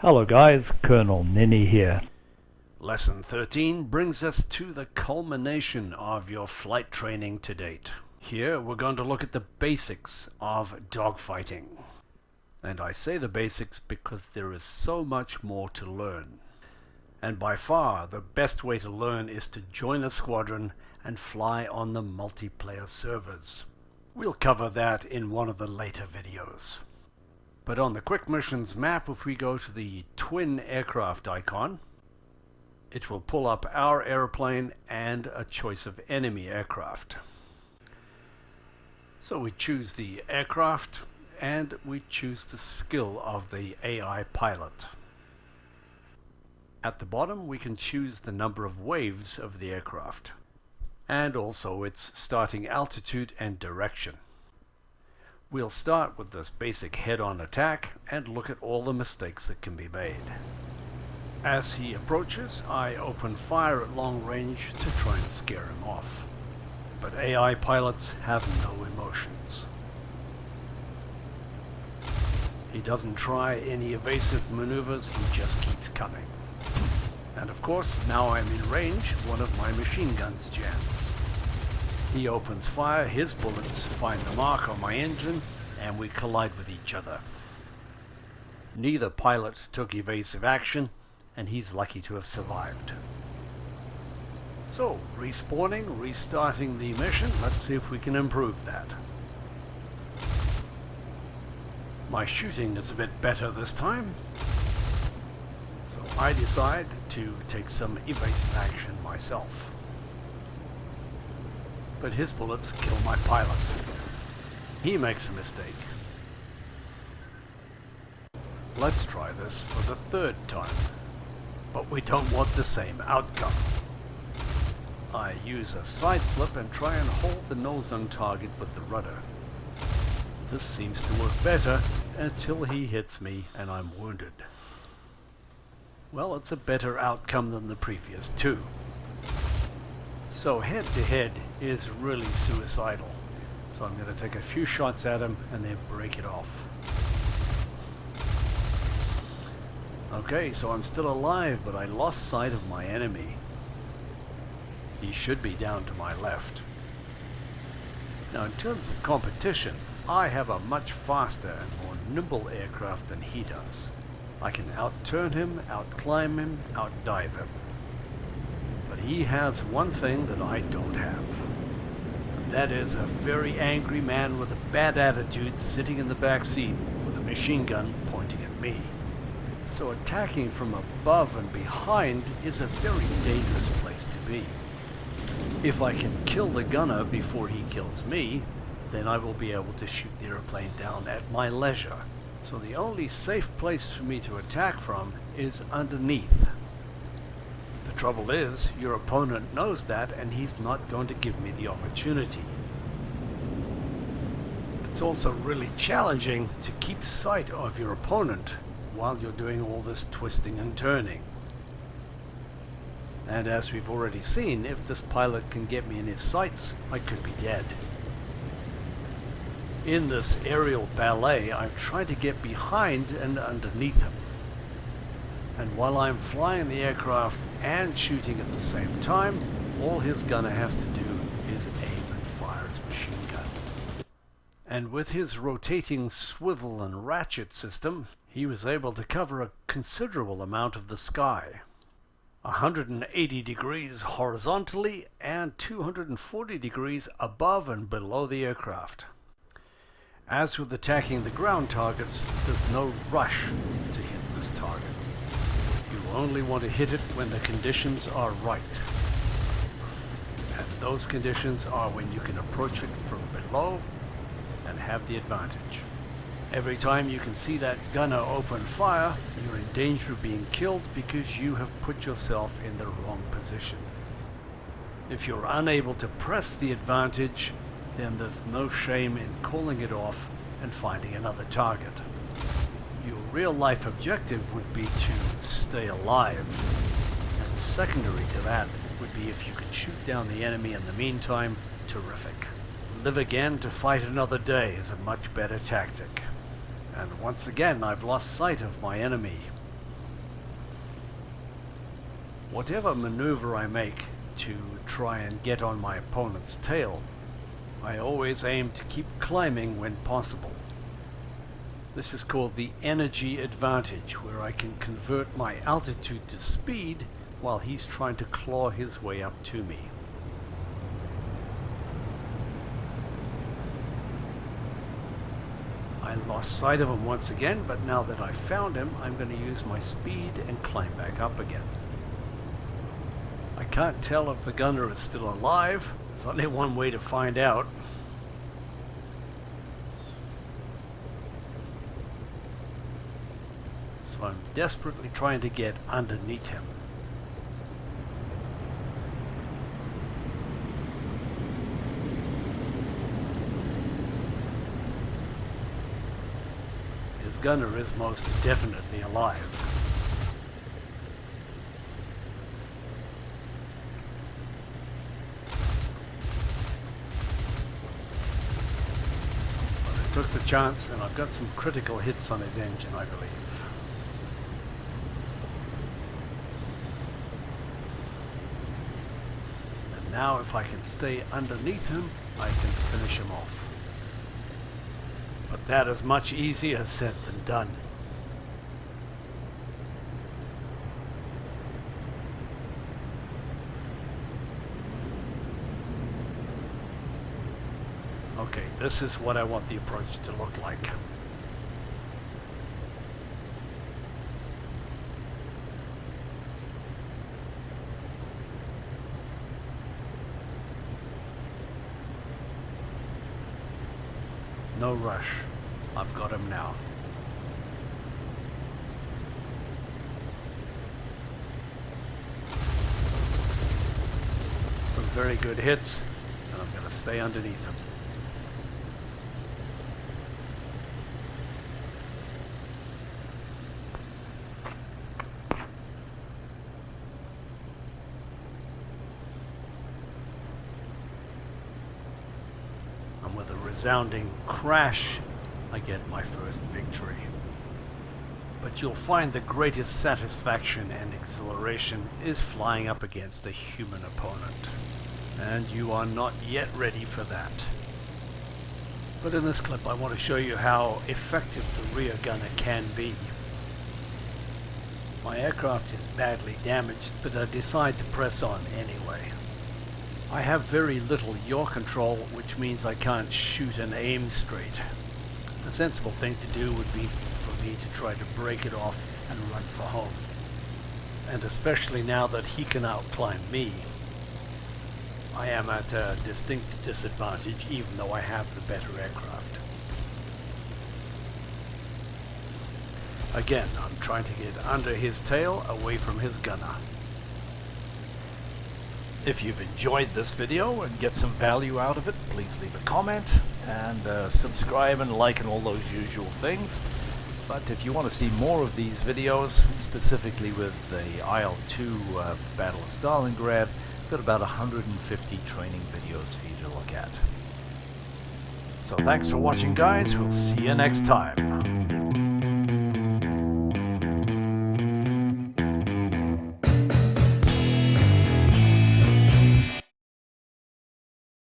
Hello guys, Colonel Ninny here. Lesson 13 brings us to the culmination of your flight training to date. Here we're going to look at the basics of dogfighting. And I say the basics because there is so much more to learn. And by far the best way to learn is to join a squadron and fly on the multiplayer servers. We'll cover that in one of the later videos. But on the quick missions map, if we go to the twin aircraft icon, it will pull up our airplane and a choice of enemy aircraft. So we choose the aircraft and we choose the skill of the AI pilot. At the bottom we can choose the number of waves of the aircraft and also its starting altitude and direction. We'll start with this basic head-on attack and look at all the mistakes that can be made. As he approaches, I open fire at long range to try and scare him off. But AI pilots have no emotions. He doesn't try any evasive maneuvers, he just keeps coming. And of course, now I'm in range, one of my machine guns jams. He opens fire, his bullets find the mark on my engine, and we collide with each other. Neither pilot took evasive action, and he's lucky to have survived. So, respawning, restarting the mission, let's see if we can improve that. My shooting is a bit better this time, so I decide to take some evasive action myself. But his bullets kill my pilot. He makes a mistake. Let's try this for the third time. But we don't want the same outcome. I use a side slip and try and hold the nose on target with the rudder. This seems to work better until he hits me and I'm wounded. Well, it's a better outcome than the previous two. So head-to-head is really suicidal. So I'm going to take a few shots at him and then break it off. Okay, so I'm still alive, but I lost sight of my enemy. He should be down to my left. Now in terms of competition, I have a much faster and more nimble aircraft than he does. I can outturn him, outclimb him, outdive him. But he has one thing that I don't have. And that is a very angry man with a bad attitude sitting in the back seat with a machine gun pointing at me. So attacking from above and behind is a very dangerous place to be. If I can kill the gunner before he kills me, then I will be able to shoot the airplane down at my leisure. So the only safe place for me to attack from is underneath. The trouble is, your opponent knows that and he's not going to give me the opportunity. It's also really challenging to keep sight of your opponent while you're doing all this twisting and turning. And as we've already seen, if this pilot can get me in his sights, I could be dead. In this aerial ballet, I'm trying to get behind and underneath him. And while I'm flying the aircraft and shooting at the same time, all his gunner has to do is aim and fire his machine gun. And with his rotating swivel and ratchet system, he was able to cover a considerable amount of the sky. 180 degrees horizontally and 240 degrees above and below the aircraft. As with attacking the ground targets, there's no rush to hit this target. You only want to hit it when the conditions are right. And those conditions are when you can approach it from below and have the advantage. Every time you can see that gunner open fire, you're in danger of being killed because you have put yourself in the wrong position. If you're unable to press the advantage, then there's no shame in calling it off and finding another target. Your real-life objective would be to stay alive, and secondary to that would be if you could shoot down the enemy in the meantime, terrific. Live again to fight another day is a much better tactic. And once again I've lost sight of my enemy. Whatever maneuver I make to try and get on my opponent's tail, I always aim to keep climbing when possible. This is called the energy advantage, where I can convert my altitude to speed while he's trying to claw his way up to me. I lost sight of him once again, but now that I've found him, I'm going to use my speed and climb back up again. I can't tell if the gunner is still alive. There's only one way to find out. So I'm desperately trying to get underneath him. His gunner is most definitely alive. Took the chance, and I've got some critical hits on his engine, I believe. And now if I can stay underneath him, I can finish him off. But that is much easier said than done. Okay, this is what I want the approach to look like. No rush. I've got him now. Some very good hits, and I'm going to stay underneath him. With a resounding crash, I get my first victory. But you'll find the greatest satisfaction and exhilaration is flying up against a human opponent. And you are not yet ready for that. But in this clip I want to show you how effective the rear gunner can be. My aircraft is badly damaged, but I decide to press on anyway. I have very little yaw control, which means I can't shoot and aim straight. The sensible thing to do would be for me to try to break it off and run for home. And especially now that he can outclimb me, I am at a distinct disadvantage even though I have the better aircraft. Again, I'm trying to get under his tail, away from his gunner. If you've enjoyed this video and get some value out of it, please leave a comment and subscribe and like and all those usual things. But if you want to see more of these videos, specifically with the IL-2 Battle of Stalingrad, I've got about 150 training videos for you to look at. So thanks for watching, guys. We'll see you next time.